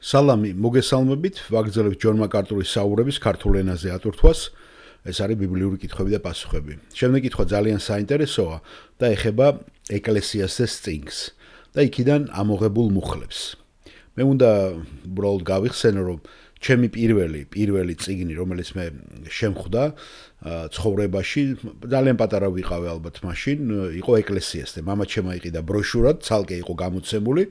სალამი, მოგესალმებით, ვაგრძელებთ ჯონ მაკარტურის საუბრების ქართულ ენაზე ატვირთვას. ეს არის ბიბლიური კითხვები და პასუხები. შემდეგი კითხვა ძალიან საინტერესოა და ეხება ეკლესიასეს წიგნს და იქიდან ამოღებულ მუხლებს. მე უნდა უბრალოდ გავიხსენო, რომ ჩემი პირველი წიგნი, რომელიც მე შემხვდა ცხოვრებაში, ძალიან პატარა ვიყავი ალბათ მაშინ, იყო ეკლესიასთან. მამაჩემმა იყიდა ბროშურად, ცალკე იყო გამოცემული.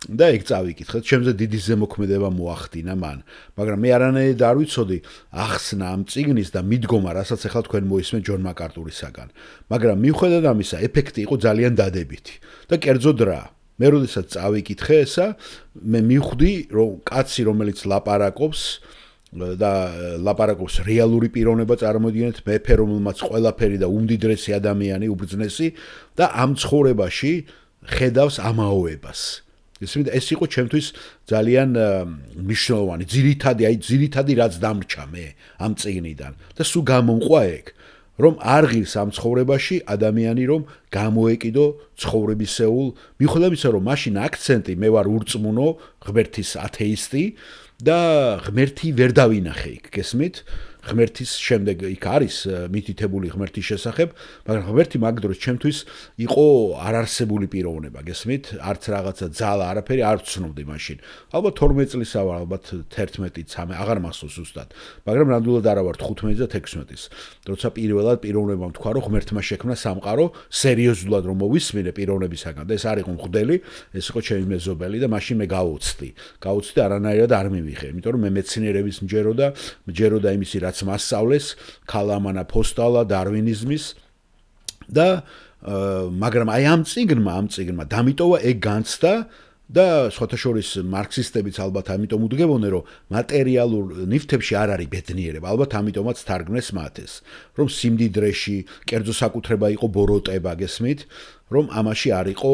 და ეგ წავიკითხეთ, ჩემზე დიდი ზემოქმედება მოახდინა მან, მაგრამ მე არანაირად არ ვიცოდი ახსნა ამ წიგნის და მიდგომა, რასაც ახლა თქვენ მოისმენთ ჯონ მაკარტურისაგან. მაგრამ მიუხედავად ამისა, ეფექტი იყო ძალიან დადებითი და კერძოდ რა. მე როდესაც წავიკითხე ესა, მე მივხვდი, რომ კაცი, რომელიც ლაპარაკობს და ლაპარაკობს რეალური პიროვნება წარმოიდგინეთ, მეფე, რომელმაც ყველაფერი და უმდიდრესი ადამიანი, უბრძნესი და ამ ცხოვრებაში ხედავს ამაოებას. ეს იყო ჩემთვის ძალიან მნიშვნელოვანი, ძირითადი რაც დამრჩა მე ამ წიგნიდან და სულ გამომყვა ეგ, რომ არ ღირს ამ ცხოვრებაში ადამიანი რომ გამოეკიდო ცხოვრებისეულ, მიუხედავად იმისა, რომ მაშინ აქცენტი მე ვარ ურწმუნო, ღმერთის ათეისტი და ღმერთი ვერ დავინახე იქ, გესმით? ღმერთის შემდეგ იქ არის მითითებული ღმერთის შესახებ, მაგრამ ღმერთი მაგ დროს ჩემთვის იყო არარსებული პიროვნება, გესმით? არც რაღაცა ძალა, არაფერი არ ვცნობდი მაშინ. ალბათ 12 წლისა ვარ, ალბათ 11, 13, აღარ მახსოვს ზუსტად. მაგრამ ნამდვილად არა ვარ 15 და 16-ის. როცა პირველად პიროვნებამ თქვა, რომ ღმერთმა შექმნა სამყარო, სერიოზულად რომ მოვისმინე პიროვნებისაგან და ეს არ იყო მღვდელი, ეს იყო ჩემი მეზობელი და მაშინ მე გავუცდი არანაირად არ მივიღე, იმიტომ რომ მე მეცნიერების მჯეროდა იმისი რაც მასწავლეს, ქალამანა ფოსტალა, დარვინიზმის და მაგრამ აი ამ წიგნმა დამიტოვა ეგ განცდა და სხვათა შორის მარქსისტებიც ალბათ ამიტომ უდგებოდნენ, რომ მატერიალურ ნივთებში არ არის ბედნიერება, ალბათ ამიტომაც თარგმნეს მათ ეს, რომ სიმდიდრეში, კერძო საკუთრება იყო ბოროტება, გესმით? რომ ამაში არ იყო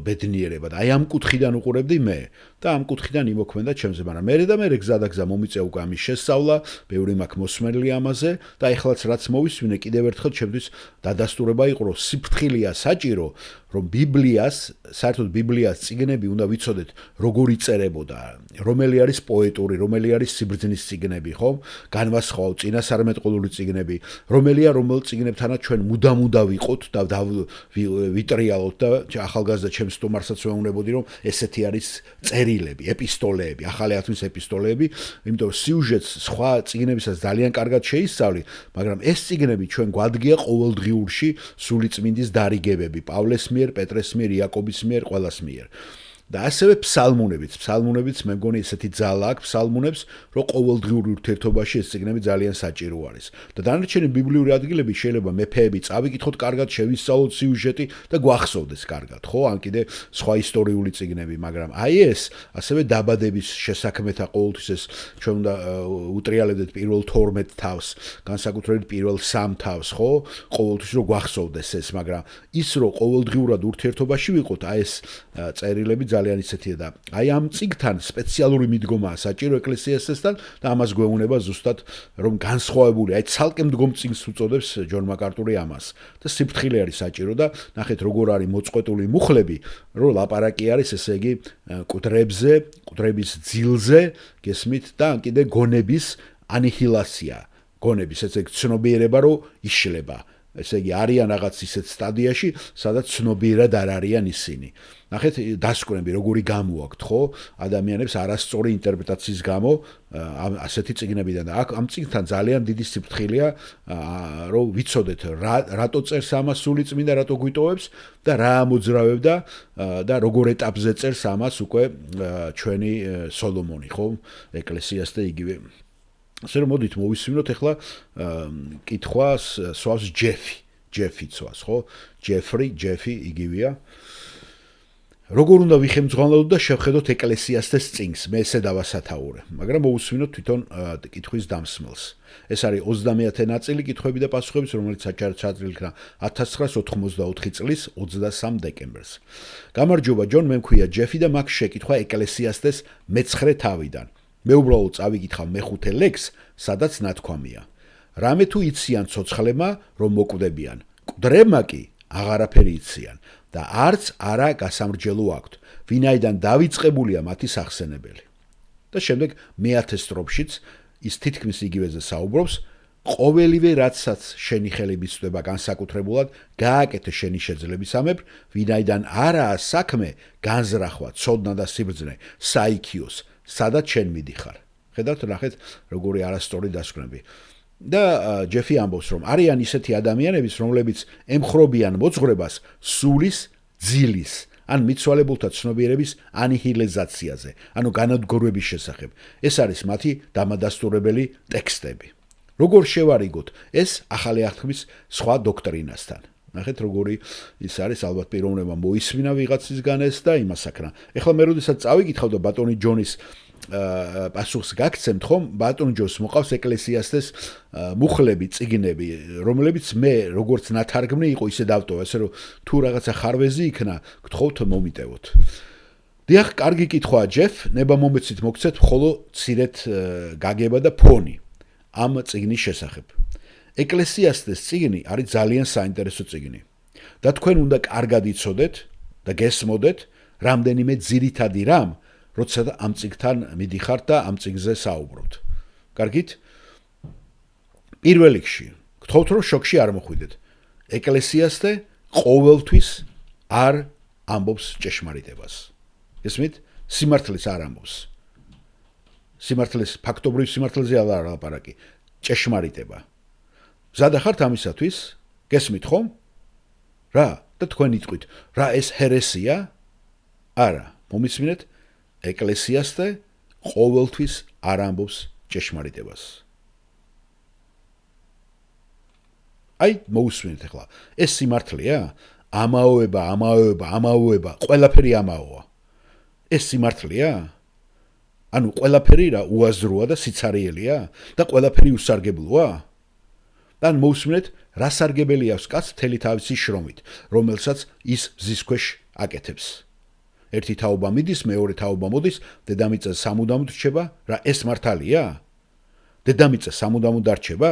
ბედნიერება და აი ამ კუთხიდან უყურებდი მე და ამ კუთხიდან იმოქმედა ჩემზე, მაგრამ მე გზადაგზა მომიწევა უკვე ამის შესწავლა, ბევრი მაქვს მოსმენელი ამაზე და ეხლაც რაც მოვისმინე, კიდევ ერთხელ ჩემთვის დადასტურება იყო, რომ სიფრთხილეა საჭირო, რომ საერთოდ ბიბლიას წიგნები უნდა ვიცოდეთ, როგორ იწერებოდა, რომელი არის პოეტური, რომელი არის სიბრძნის წიგნები, ხო? განვასხვაო წინასწარმეტყველური წიგნები, რომელ წიგნებთანაც ჩვენ მუდამ ვიყოთ და ვიტრიალოთ და ახალგაზრდა ჩემს სტუმარსაც ვეუბნებოდი, რომ ესეთი არის წერილები, ეპისტოლეები, ახალი ათვლის ეპისტოლეები, იმიტომ რომ სიუჟეტს სხვა წიგნებისას ძალიან კარგად შეისწავლი, მაგრამ ეს წიგნები ჩვენ გვადგია ყოველდღიურში სულიწმინდის დარიგებები, პავლეს მიერ, პეტრეს მიერ, იაკობის მიერ, ყველას მიერ. და ასევე ფსალმუნებიც მე მგონი ესეთი ძალა აქვს ფსალმუნებს, რომ ყოველდღიურ ურთიერთობაში ეს წიგნები ძალიან საჭირო არის. და დანარჩენი ბიბლიური ადგილები შეიძლება მეფეები წავიკითხოთ კარგად, შევისწავლოთ სიუჟეტი და გვახსოვდეს კარგად, ხო? ან კიდე სხვა ისტორიული წიგნები, მაგრამ აი ეს ასევე დაბადების შესაქმეთა ყოველთვის ეს ჩვენ უნდა უტრიალებდეთ პირველ 12 თავს, განსაკუთრებით პირველ 3 თავს, ხო? ყოველთვის რომ გვახსოვდეს ეს, მაგრამ ის რომ ყოველდღიურად ურთიერთობაში ვიყოთ, აი ეს წერილები ძალიან ისეთია და აი ამ წიგნთან სპეციალური მიდგომაა საჭირო ეკლესიასთან და ამას გვეუბნება ზუსტად რომ განსხვავებული, აი ცალკე მდგომ წიგნს უწოდებს ჯონ მაკარტური ამას და სიფრთხილე არის საჭირო და ნახეთ როგორ არის მოწყვეტული მუხლები, რომ ლაპარაკი არის ესე იგი კუდრებზე, კუდრების ძილზე, გესმით და კიდე გონების ანიჰილაცია, გონების ესე იგი ცნობიერება რომ იშლება. ესე იგი არიან რაღაც ისეთ სტადიაში, სადაც ცნობიერად არ არიან ისინი. ნახეთ დასკვნები როგორი გამოაქვთ, ხო? ადამიანებს არასწორი ინტერპრეტაციის გამო ასეთი წიგნებიდან და ამ წიგნთან ძალიან დიდი სიფრთხილეა, რომ ვიცოდეთ რატო წერს ამას სულიწმინდა, რატო გვიტოვებს და რა ამოძრავებდა და როგორ ეტაპზე წერს ამას უკვე ჩვენი სოლომონი, ხო? ეკლესიას და იგივე ასე რომ მოდით მოვისმინოთ ახლა კითხვას სვავს ჯეფი ცვას, ხო? ჯეფი იგივეა. როგორ უნდა ვიხემძღვანელოთ და შევხედოთ ეკლესიასთან წიგნს, მე ესე დავასათაურე, მაგრამ მოვუსმინოთ თვითონ კითხვის დამსმელს. ეს არის 30-ე ნაწილი კითხვები და პასუხების, რომელიც ჩაწერილი იქნა 1984 წლის 23 დეკემბერს. გამარჯობა ჯონ, მე მქვია ჯეფი და მაქვს შეკითხვა ეკლესიასთან მე-9 თავიდან. მე უბრალოდ წავიკითხავ მე-5 ლექს, სადაც ნათქვამია. რამე თუ იციან ცოცხლებმა, რომ მოკვდებიან. კვდრებმა კი აღარაფერი იციან და არც არა გასამრჯელო აქვთ, ვინაიდან დავიწყებულია მათი სახსენებელი. და შემდეგ მე-10 სტროფშიც ის თითქმის იგივეზე საუბრობს, ყოველივე რაცაც შენი ხელი მისწვდება განსაკუთრებულად, გააკეთე შენი შეძლებისამებრ, ვინაიდან არაა საქმე განზრახვა, ცოდნა და სიბრძნე, საიქიოს, სადაც შენ მიდიხარ. ხედავთ, ნახეთ, როგორი არასწორი დასკვნები. და ჯეფი ამბობს, რომ არიან ისეთი ადამიანებიც, რომლებიც ემხრობიან მოძღვრებას სულის ძილის ან მიცვალებულთა ცნობიერების ანიჰილიზაციაზე, ანუ განადგურების შესახებ. ეს არის მათი დამადასტურებელი ტექსტები. როგორ შევარიგოთ ეს ახალი აღთქმის სხვა დოქტრინასთან? ნახეთ, როგორი ის არის, ალბათ პიროვნებამ მოისმინა ვიღაცისგან ეს და იმას აკრა. ეხლა მე როდესაც წავიკითხავ და ბატონი ჯონის პასუხს გაგცემთ, ხომ? ბატონ ჯონს მოყავს ეკლესიასთეს მუხლები, წიგნები, რომლებიც მე როგორც ნათარგმნი იყო ისე დავტოვა, ასე რომ თუ რაღაცა ხარვეზი იქნა, გთხოვთ მომიტევოთ. დიახ, კარგი კითხვაა, ჯეფ, ნება მომეცით მოგცეთ მხოლო ცირეთ გაგება და ფონი ამ წიგნის შესახებ. ეკლესიასთეს წიგნი არის ძალიან საინტერესო წიგნი. და თქვენ უნდა კარგად იცოდეთ და გესმოდეთ რამდენიმე ძირითადი რამ, როცა ამ წიგნთან მიდიხართ და ამ წიგნზე საუბრობთ. კარგით? პირველ რიგში, გთხოვთ რომ შოკში არ მოხვიდეთ. ეკლესიასთე ყოველთვის არ ამბობს ჭეშმარიტებას. ესმით? სიმართლეს არ ამბობს. სიმართლეს ფაქტობრივ სიმართლეზე არ ლაპარაკი. ჭეშმარიტება. მზად ხართ ამისათვის? გესმით ხომ? რა? და თქვენ იტყვით, რა ეს ჰერესია? არა, მომისმინეთ, ეკლესიასთე ყოველთვის არ ამბობს ჭეშმარიტებას. აი, მოусმინეთ ახლა. ეს სიმართლეა? ამაოება, ყველაფერი ამაოა. ეს სიმართლეა? ანუ ყველაფერი რა უაზროა და სიცარიელია და ყველაფერი უსარგებლოა? და მოусმინეთ, რა სარგებელი აქვს კაცს მთელი თავისი შრომით, რომელსაც ის მზის ქვეშ აკეთებს. ერთი თაობა მიდის, მეორე თაობა მოდის, დედამიწა სამუდამოდ რჩება, რა ეს მართალია? დედამიწა სამუდამოდ არ რჩება?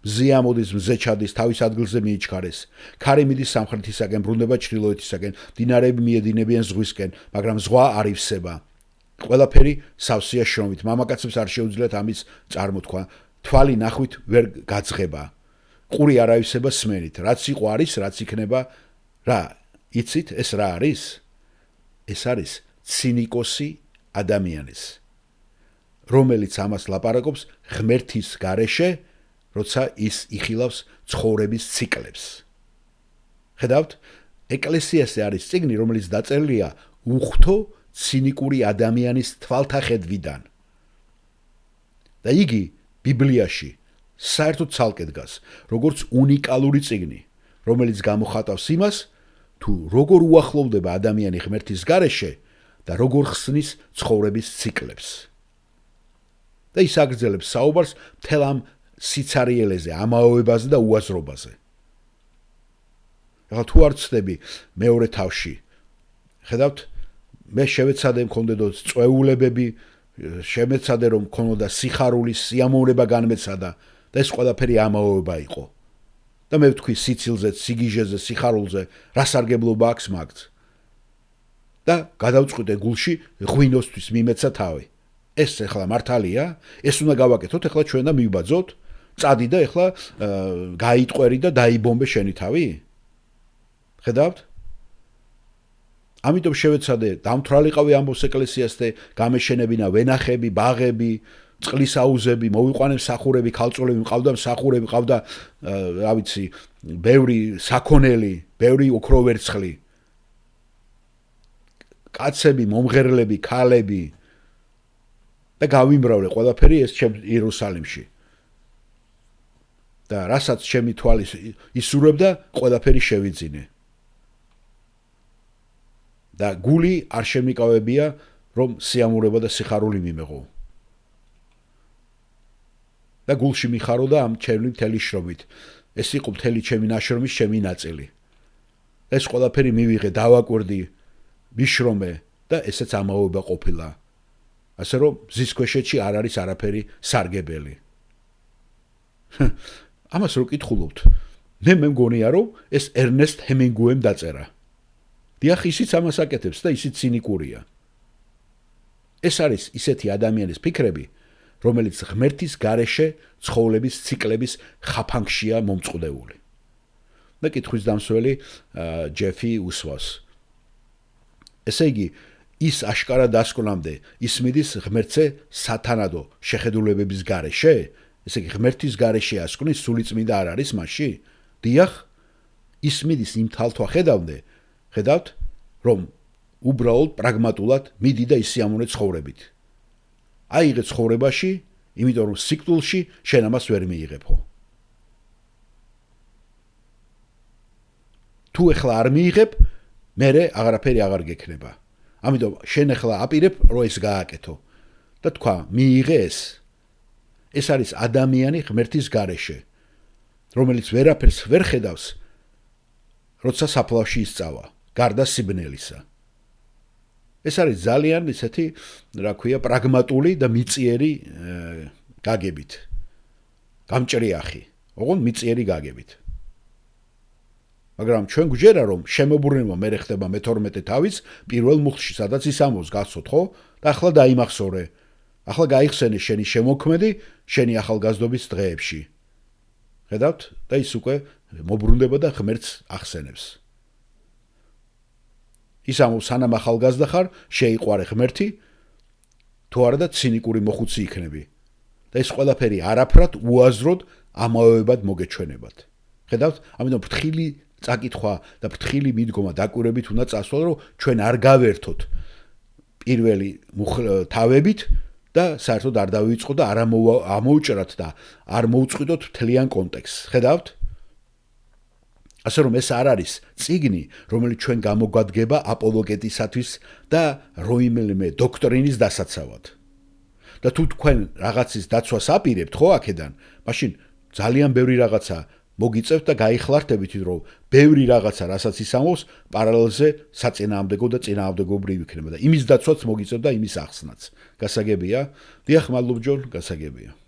მზე ამოდის, მზე ჩადის, თავის ადგილზე მიიჩქარეს. ქარი მიდის სამხრეთისაკენ, ბრუნდება ჩრდილოეთისაკენ, მდინარეები მიედინებიან ზღვისკენ, მაგრამ ზღვა არ ივსება. ყველაფერი სავსეა შრომით. მამაკაცებს არ შეუძლიათ ამის წარმოთქვა. თვალი ნახვით ვერ გაძღება. ყური არ აივსება სმენით. რაც იყო არის, რაც იქნება, რა, იცით, ეს რა არის? ეს არის ცინიკოსი ადამიანის, რომელიც ამას ლაპარაკობს ღმერთის გარეშე, როცა ის იხილავს ცხოვრების ციკლებს. ხედავთ, ეკლესიასზე არის წიგნი, რომელიც დაწერილია უხთო ცინიკური ადამიანის თვალთახედვიდან. და იგი ბიბლიაში საერთოდ ცალკე დგას, როგორც უნიკალური წიგნი, რომელიც გამოხატავს იმას, თუ როგორ უახლოვდება ადამიანი ღმერთის გარეშე და როგორ ხსნის ცხოვრების ციკლებს. და ის აგრძელებს საუბარს მთელ ამ სიცარიელეზე, ამაოებაზე და უაზრობაზე. ახლა თუ არ ვცდები მეორე თავში, ხედავთ, მე შევეცადე მქონდედო წვეულებები, შემეცადე რომ მქონოდა სიხარულის სიამოვნება განმეცადა და ეს ყველაფერი ამაოება იყო. და მე ვთქვი სიცილზე, სიგიჟეზე, სიხარულზე, რა სარგებლობა აქვს მაგც. და გადავწყვიტე გულში ღვინოსთვის მიმეცა თავი. ეს ახლა მართალია? ეს უნდა გავაკეთოთ ახლა ჩვენ და მივბაძოთ? წადი და ახლა გაიტყვერი და დაიბომბე შენი თავი? ხედავთ? ამიტომ შევეცადე დამთვრალიყავი ამბობს ეკლესიასთე, გამეშენებინა ვენახები, ბაღები, წყლის აუზები, მოვიყვანე მსახურები, ქალწულები, მყავდა მსახურები, მყავდა, რა ვიცი, ბევრი საქონელი, ბევრი ოქრო ვერცხლი. კაცები, მომღერლები, ქალები და გავიმრავლე ყველაფერი ეს იერუსალიმში. და რასაც ჩემი თვალი ისურვებდა, ყველაფერი შევიძინე. და გული არ შემიკავებია, რომ სიამურება და სიხარული მიმეღო. და გულში მიხარო და ამ ჩემი მთელი შრომით. ეს იყო მთელი ჩემი ნაშრომის ჩემი ნაწილი. ეს ყველაფერი მივიღე, დავაკვირდი, ვიშრომე და ესეც ამაოება ყოფილა. ასე რომ მზის ქვეშეთში არ არის არაფერი სარგებელი. ამას რო კითხულობთ, მე მგონია რომ ეს ერნესტ ჰემინგუემ დაწერა. დიახ, ისიც ამას აკეთებს და ისიც ცინიკურია. ეს არის ისეთი ადამიანის ფიქრები, რომელიც ღმერთის გარეშე ცხოვრების ციკლების ხაფანგშია მომწყდეული. და კითხვის დამსველი ჯეფი უსვას. ესე იგი, ის აშკარა დასკვნამდე ისმიდის ღმერთზე სათანადო შეხედულებების გარეშე? ესე იგი, ღმერთის გარეშე ასკვნის სულიწმინდა არ არის მასში? დიახ, ისმიდის იმ თალთვახედავდე, ხედავთ, რომ უბრალოდ პრაგმატულად მიდი და ისიამოვნე ცხოვრებით. აიღე ცხოვრებაში, იმიტომ რომ სიკვდილში შენ ამას ვერ მიიღებო. თუ ეხლა არ მიიღებ, მერე აღარაფერი აღარ გექნება. ამიტომ შენ ეხლა აპირებ, რომ ეს გააკეთო. და თქვა, მიიღე ეს. ეს არის ადამიანი ღმერთის გარეშე, რომელიც ვერაფერს ვერ ხედავს, როცა საფლავში ისწავა, გარდა სიბნელისა. ეს არის ძალიან ისეთი, რა ქვია, პრაგმატული და მიწიერი გაგებით. გამჭრიახი, ოღონდ მიწიერი გაგებით. მაგრამ ჩვენ გვჯერა, რომ შემოbrunება მე ხდება მე-12 თავის პირველ მუხლში, სადაც ის ამბობს გასწოთ, ხო? და ახლა დაიმახსოვრე. ახლა გაიხსენე შენი შემოქმედი, შენი ახალგაზრდობის დღეებში. ხედავთ? და ის უკვე მოbrunდება და ღმერთს ახსენებს. ის ამბობს, სანამ ახალგაზრდა ხარ, შეიყვარე ღმერთი, თუ არა და ცინიკური მოხუცი იქნები. და ეს ყველაფერი არაფრად უაზროდ ამავებად მოგეჩვენებათ. ხედავთ? ამიტომ ფრთხილი წაკითხვა და ფრთხილი მიდგომა დაკვირვებით უნდა წასვლა, რომ ჩვენ არ გავერთოთ პირველი თავებით და საერთოდ არ დავიწყოთ და არ ამოუჭრათ და არ მოუწყვიტოთ მთლიან კონტექსტს. ხედავთ? ასე რომ ეს არ არის წიგნი, რომელიც ჩვენ გამოგვადგება აპოლოგეტისათვის და რომელიმე დოქტრინის დასაცავად. და თუ თქვენ რაღაცის დაცვას აპირებთ, ხო, აქედან, მაშინ ძალიან ბევრი რაღაცა მოგიწევთ და გაიხლართებით, რომ ბევრი რაღაცა, რასაც ის ამბობს, პარალელზე საწინააღმდეგო და წინააღმდეგობრივ იქნება და იმის დაცვაც მოგიწევთ და იმის ახსნაც. გასაგებია? დიახ, მადლობ ჯონ, გასაგებია.